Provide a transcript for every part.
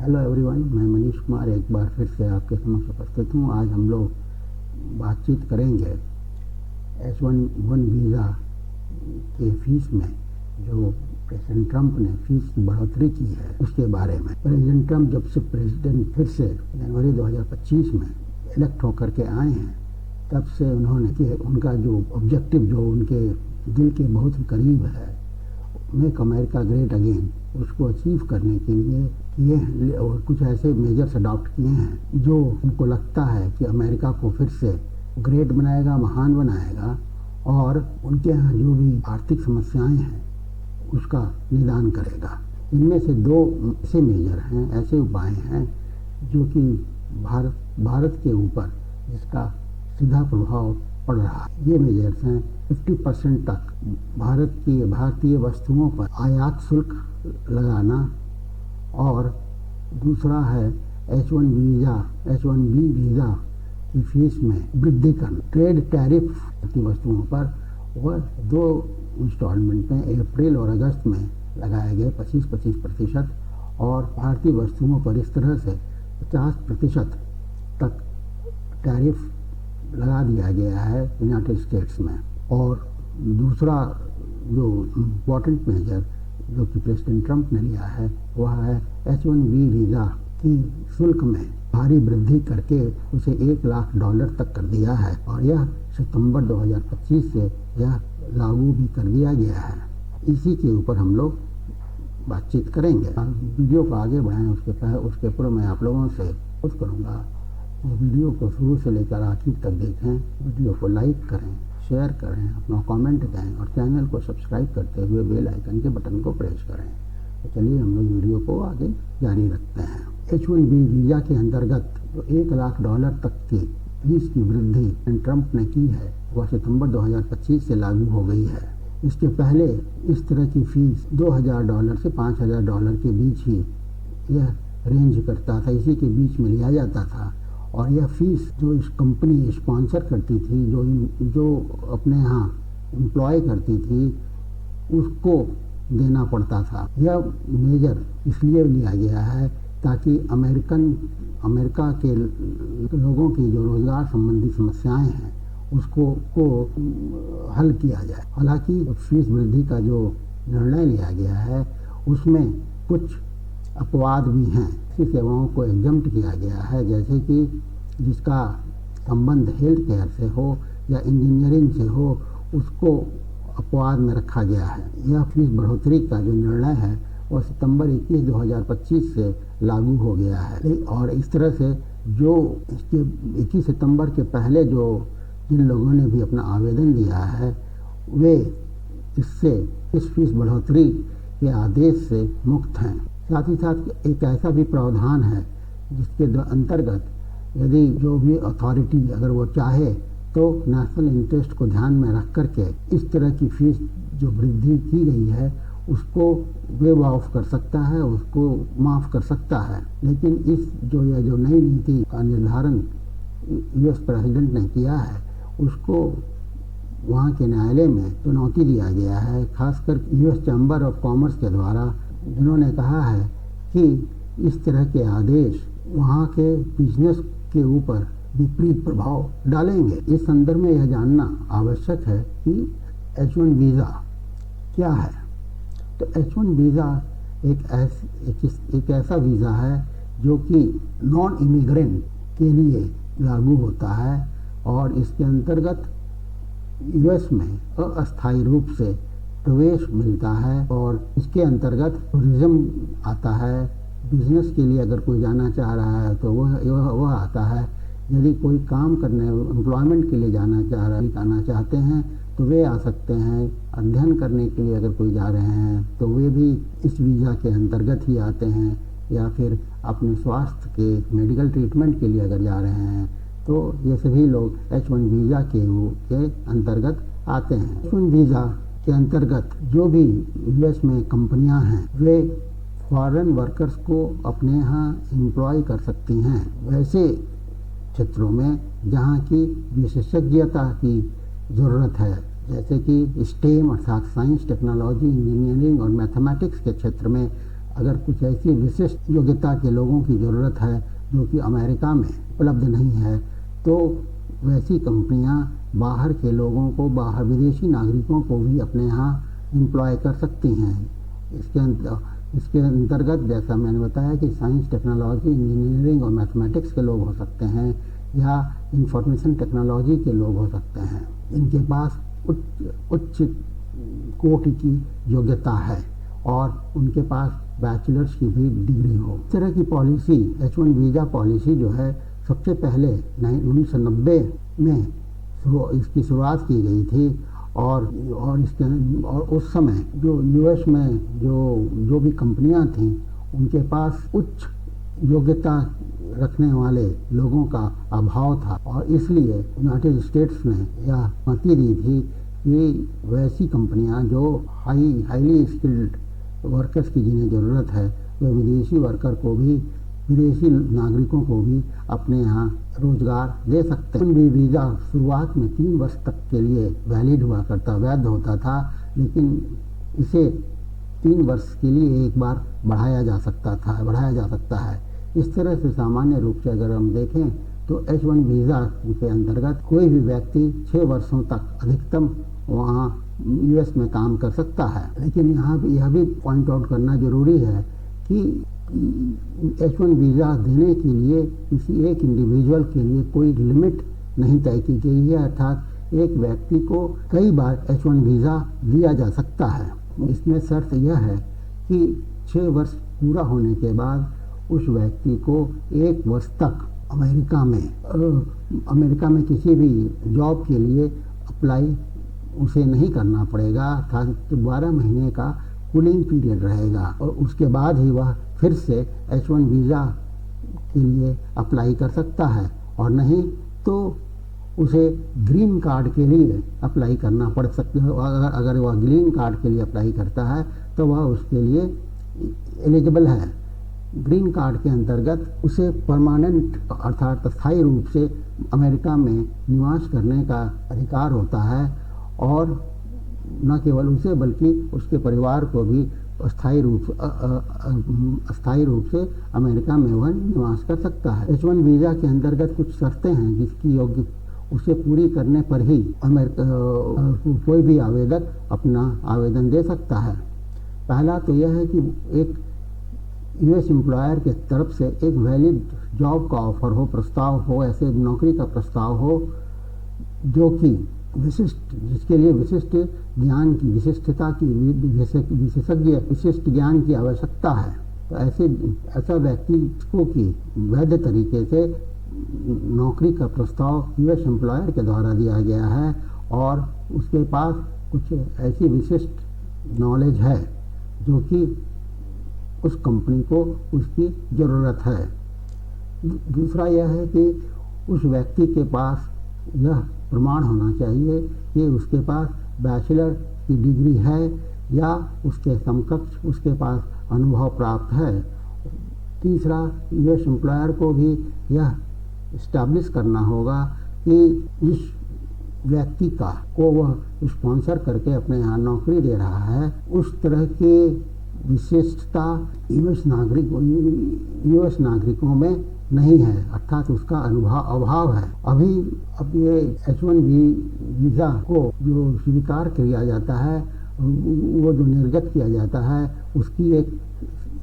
Hello everyone, मैं मनीष कुमार एक बार फिर से आपके समक्ष उपस्थित हूँ। आज हम लोग बातचीत करेंगे H1 वीज़ा के फीस में जो प्रेसिडेंट ट्रंप ने फीस की बढ़ोतरी की है उसके बारे में। प्रेसिडेंट ट्रंप जब से प्रेसिडेंट फिर से जनवरी 2025 में इलेक्ट होकर के आए हैं, तब से उन्होंने कि उनका जो ऑब्जेक्टिव जो उनके दिल के बहुत करीब है, मेक अमेरिका ग्रेट अगेन, उसको अचीव करने के लिए किए हैं और कुछ ऐसे मेजर्स अडॉप्ट किए हैं जो उनको लगता है कि अमेरिका को फिर से ग्रेट बनाएगा, महान बनाएगा और उनके यहाँ जो भी आर्थिक समस्याएं हैं उसका निदान करेगा। इनमें से दो ऐसे मेजर हैं, ऐसे उपाय हैं जो कि भारत के ऊपर जिसका सीधा प्रभाव पड़ रहा है। ये मेजर्स हैं 50% तक भारतीय वस्तुओं पर आयात शुल्क लगाना, और दूसरा है H1B वीज़ा की फीस में वृद्धि करना। ट्रेड टैरिफ की वस्तुओं पर वह 2 इंस्टॉलमेंट में अप्रैल और अगस्त में लगाए गए 25% और भारतीय वस्तुओं पर इस तरह से 50% तक टैरिफ लगा दिया गया है यूनाइटेड स्टेट्स में। और दूसरा जो इम्पोर्टेंट मेजर जो कि प्रेसिडेंट ट्रंप ने लिया है वह है H1B वीज़ा की शुल्क में भारी वृद्धि करके उसे $1 लाख तक कर दिया है, और यह सितंबर 2025 से यह लागू भी कर दिया गया है। इसी के ऊपर हम लोग बातचीत करेंगे। वीडियो को आगे बढ़ाएं उसके पूर्व मैं आप लोगों से अनुरोध करूँगा वीडियो को शुरू से लेकर आखिर तक देखें, वीडियो को लाइक करें, शेयर करें, अपना कमेंट दें और चैनल को सब्सक्राइब करते हुए बेल आइकन के बटन को प्रेस करें। तो चलिए हम लोग वीडियो को आगे जारी रखते हैं। H1B वीज़ा के अंतर्गत जो $1 लाख तक की फीस की वृद्धि ट्रंप ने की है वह सितंबर 2025 से लागू हो गई है। इसके पहले इस तरह की फीस $2,000 से $5,000 के बीच ही यह रेंज करता था, इसी के बीच में लिया जाता था। और यह फीस जो इस कंपनी स्पॉन्सर करती थी, जो अपने यहाँ एम्प्लॉय करती थी, उसको देना पड़ता था। यह मेजर इसलिए लिया गया है ताकि अमेरिका के लोगों की जो रोज़गार संबंधी समस्याएं हैं उसको हल किया जाए। हालांकि फीस वृद्धि का जो निर्णय लिया गया है उसमें कुछ अपवाद भी हैं। ऐसी सेवाओं को एग्जम्प्ट किया गया है जैसे कि जिसका संबंध हेल्थ केयर से हो या इंजीनियरिंग से हो, उसको अपवाद में रखा गया है। यह फीस बढ़ोतरी का जो निर्णय है वह सितंबर 21, 2025 से लागू हो गया है। और इस तरह से जो इसके 21 सितंबर के पहले जिन लोगों ने भी अपना आवेदन दिया है वे इस फीस बढ़ोतरी के आदेश से मुक्त हैं। साथ ही साथ एक ऐसा भी प्रावधान है जिसके अंतर्गत यदि जो भी अथॉरिटी अगर वो चाहे तो नेशनल इंटरेस्ट को ध्यान में रख करके इस तरह की फीस जो वृद्धि की गई है उसको वेव ऑफ कर सकता है, उसको माफ़ कर सकता है। लेकिन यह जो नई नीति का निर्धारण US प्रेसिडेंट ने किया है उसको वहाँ के न्यायालय में चुनौती दिया गया है, खासकर US चैम्बर ऑफ कॉमर्स के द्वारा, जिन्होंने कहा है कि इस तरह के आदेश वहाँ के बिजनेस के ऊपर विपरीत प्रभाव डालेंगे। इस संदर्भ में यह जानना आवश्यक है कि H1 वीज़ा क्या है। तो H1 वीज़ा एक ऐसा वीज़ा है जो कि नॉन इमिग्रेंट के लिए लागू होता है और इसके अंतर्गत US में अस्थायी रूप से प्रवेश मिलता है और इसके अंतर्गत टूरिज्म आता है। बिजनेस के लिए अगर कोई जाना चाह रहा है तो वह आता है। यदि कोई काम करने एम्प्लॉयमेंट के लिए आना चाहते हैं तो वे आ सकते हैं। अध्ययन करने के लिए अगर कोई जा रहे हैं तो वे भी इस वीज़ा के अंतर्गत ही आते हैं, या फिर अपने स्वास्थ्य के मेडिकल ट्रीटमेंट के लिए अगर जा रहे हैं तो ये सभी लोग H1 वीज़ा के अंतर्गत आते हैं। H1 वीज़ा के अंतर्गत जो भी US में कंपनियां हैं वे फॉरेन वर्कर्स को अपने यहाँ एम्प्लॉय कर सकती हैं वैसे क्षेत्रों में जहाँ की विशेषज्ञता की ज़रूरत है, जैसे कि स्टेम अर्थात साइंस, टेक्नोलॉजी, इंजीनियरिंग और मैथमेटिक्स के क्षेत्र में अगर कुछ ऐसी विशिष्ट योग्यता के लोगों की ज़रूरत है जो कि अमेरिका में उपलब्ध नहीं है, तो वैसी कंपनियां बाहर के लोगों को, बाहर विदेशी नागरिकों को भी अपने यहाँ एम्प्लॉय कर सकती हैं। इसके अंतर्गत जैसा मैंने बताया कि साइंस, टेक्नोलॉजी, इंजीनियरिंग और मैथमेटिक्स के लोग हो सकते हैं या इंफॉर्मेशन टेक्नोलॉजी के लोग हो सकते हैं। इनके पास उच्च कोटि की योग्यता है और उनके पास बैचलर्स की भी डिग्री हो। इस तरह की पॉलिसी, H1 वीज़ा पॉलिसी जो है, सबसे पहले 1990 में इसकी शुरुआत की गई थी और उस समय जो यूएस में जो भी कंपनियां थीं, उनके पास उच्च योग्यता रखने वाले लोगों का अभाव था और इसलिए यूनाइटेड स्टेट्स ने यह अनुमति दी थी कि वैसी कंपनियां जो हाईली स्किल्ड वर्कर्स की जिन्हें ज़रूरत है, वे विदेशी नागरिकों को भी अपने यहाँ रोजगार दे सकते हैं। भी वीज़ा शुरुआत में 3 वर्ष तक के लिए वैलिड हुआ करता, वैध होता था, लेकिन इसे 3 वर्ष के लिए एक बार बढ़ाया जा सकता है। इस तरह से सामान्य रूप से अगर हम देखें तो H1 वीज़ा के अंतर्गत कोई भी व्यक्ति 6 वर्षों तक अधिकतम वहाँ यूएस में काम कर सकता है। लेकिन यहाँ यह भी पॉइंट आउट करना जरूरी है कि H1 वीज़ा देने के लिए किसी एक इंडिविजुअल के लिए कोई लिमिट नहीं तय की गई है, अर्थात एक व्यक्ति को कई बार H1 वीज़ा दिया जा सकता है। इसमें शर्त यह है कि 6 वर्ष पूरा होने के बाद उस व्यक्ति को 1 वर्ष तक अमेरिका में किसी भी जॉब के लिए अप्लाई उसे नहीं करना पड़ेगा, अर्थात 12 महीने का कूलिंग पीरियड रहेगा और उसके बाद ही वह फिर से H1 वीज़ा के लिए अप्लाई कर सकता है, और नहीं तो उसे ग्रीन कार्ड के लिए अप्लाई करना पड़ सकता है। अगर वह ग्रीन कार्ड के लिए अप्लाई करता है तो वह उसके लिए एलिजिबल है। ग्रीन कार्ड के अंतर्गत उसे परमानेंट अर्थात स्थायी रूप से अमेरिका में निवास करने का अधिकार होता है और न केवल उसे बल्कि उसके परिवार को भी अस्थायी रूप से अमेरिका में वह निवास कर सकता है। H1 वीज़ा के अंतर्गत कुछ शर्तें हैं जिसकी योग्य उसे पूरी करने पर ही कोई भी आवेदक अपना आवेदन दे सकता है। पहला तो यह है कि एक यूएस एम्प्लॉयर के तरफ से एक वैलिड जॉब का ऑफर हो, प्रस्ताव हो, ऐसे नौकरी का प्रस्ताव हो जो कि जिसके लिए विशिष्ट ज्ञान की, विशिष्टता की, विशेषज्ञ विशिष्ट ज्ञान की आवश्यकता है। तो ऐसा व्यक्ति को कि वैध तरीके से नौकरी का प्रस्ताव यूएस एम्प्लॉयर के द्वारा दिया गया है और उसके पास कुछ ऐसी विशिष्ट नॉलेज है जो कि उस कंपनी को उसकी ज़रूरत है। दूसरा यह है कि उस व्यक्ति के पास यह प्रमाण होना चाहिए कि उसके पास बैचलर की डिग्री है या उसके समकक्ष उसके पास अनुभव प्राप्त है। तीसरा, यूएस एम्प्लॉयर को भी यह इस्टेब्लिश करना होगा कि इस व्यक्ति को वह स्पॉन्सर करके अपने यहाँ नौकरी दे रहा है, उस तरह के विशेषता यूएस नागरिकों में नहीं है, अर्थात उसका अभाव है। अब ये H1 वीज़ा को जो स्वीकार किया जाता है, वो जो निर्गत किया जाता है, उसकी एक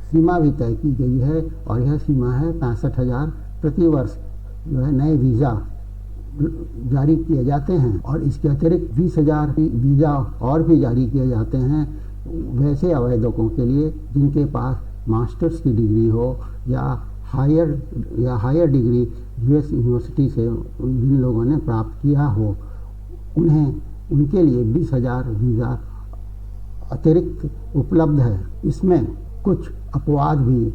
सीमा भी तय की गई है और यह सीमा है 65,000 प्रति वर्ष जो है नए वीज़ा जारी किए जाते हैं और इसके अतिरिक्त 20,000 वीज़ा और भी जारी किए जाते हैं वैसे आवेदकों के लिए जिनके पास मास्टर्स की डिग्री हो या हायर डिग्री यूएस यूनिवर्सिटी से जिन लोगों ने प्राप्त किया हो, उनके लिए 20,000 वीज़ा अतिरिक्त उपलब्ध है। इसमें कुछ अपवाद भी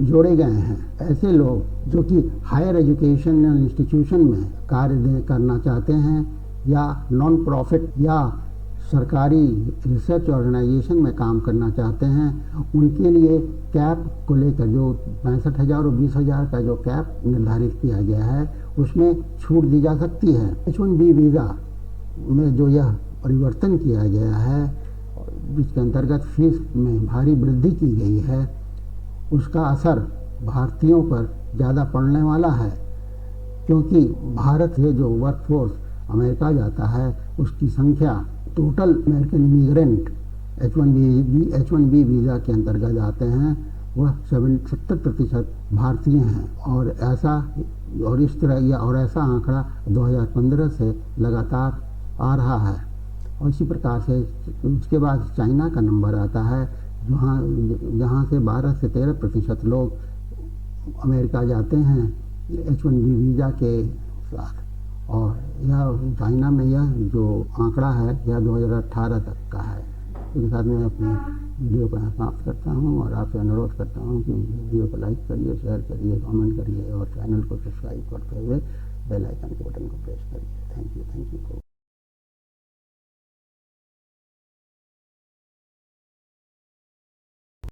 जोड़े गए हैं। ऐसे लोग जो कि हायर एजुकेशनल इंस्टीट्यूशन में कार्य करना चाहते हैं या नॉन प्रॉफिट या सरकारी रिसर्च ऑर्गेनाइजेशन में काम करना चाहते हैं, उनके लिए कैप को लेकर जो 65,000 और 20,000 का जो कैप निर्धारित किया गया है उसमें छूट दी जा सकती है। H1B वीज़ा में जो यह परिवर्तन किया गया है जिसके अंतर्गत फीस में भारी वृद्धि की गई है, उसका असर भारतीयों पर ज़्यादा पड़ने वाला है, क्योंकि भारत से जो वर्कफोर्स अमेरिका जाता है उसकी संख्या total American immigrant H1B visa के अंतर्गत आते हैं वह 70% भारतीय हैं। और इस तरह और ऐसा आंकड़ा 2015 से लगातार आ रहा है। और इसी प्रकार से उसके बाद चाइना का नंबर आता है, जहाँ से 12 से 13% लोग अमेरिका जाते हैं H1B वीज़ा के साथ। और यह चाइना में यह जो आंकड़ा है यह 2018 तक का है। इसके साथ मैं अपने वीडियो को यहाँ समाप्त करता हूँ और आपसे अनुरोध करता हूँ कि वीडियो को लाइक करिए, शेयर करिए, कमेंट करिए और चैनल को सब्सक्राइब करते हुए बेल आइकन के बटन को प्रेस करिए। Thank you.